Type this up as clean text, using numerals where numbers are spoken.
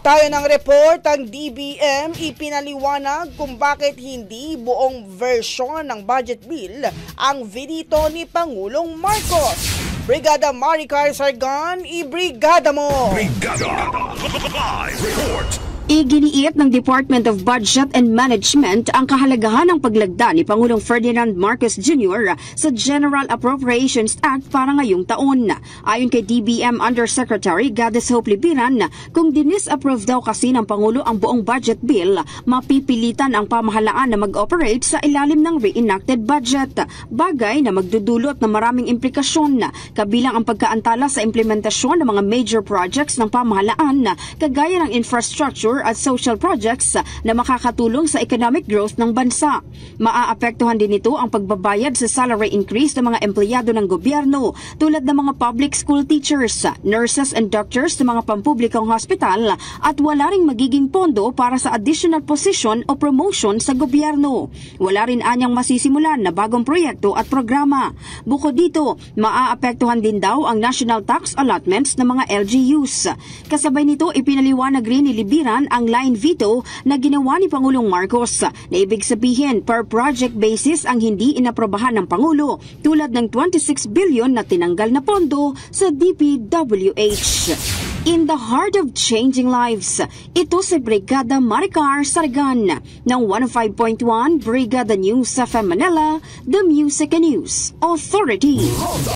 tayo ng report, ang DBM ipinaliwanag kung bakit hindi buong version ng budget bill ang vinito ni Pangulong Marcos. Brigada Maricar Sargan, ibrigada mo! Brigada Live Report! Iginiit ng Department of Budget and Management ang kahalagahan ng paglagda ni Pangulong Ferdinand Marcos Jr. sa General Appropriations Act para ngayong taon. Ayon kay DBM Undersecretary Gladys Hope Libiran, kung dinis-approve daw kasi ng Pangulo ang buong budget bill, mapipilitan ang pamahalaan na mag-operate sa ilalim ng reenacted budget. Bagay na magdudulot ng maraming implikasyon, kabilang ang pagkaantala sa implementasyon ng mga major projects ng pamahalaan, kagaya ng infrastructure at social projects na makakatulong sa economic growth ng bansa. Maaapektuhan din ito ang pagbabayad sa salary increase ng mga empleyado ng gobyerno tulad ng mga public school teachers, nurses and doctors sa mga pampublikong hospital, at wala ring magiging pondo para sa additional position o promotion sa gobyerno. Wala rin anyang masisimulan na bagong proyekto at programa. Bukod dito, maaapektuhan din daw ang national tax allotments ng mga LGUs. Kasabay nito, ipinaliwanag rin ni Libiran ang line veto na ginawa ni Pangulong Marcos, na ibig sabihin per project basis ang hindi inaprobahan ng Pangulo, tulad ng 26 billion na tinanggal na pondo sa DPWH. In the heart of changing lives, ito si Brigada Maricar Sargan ng 105.1 Brigada News FM Manila, the Music and News Authority. Ronda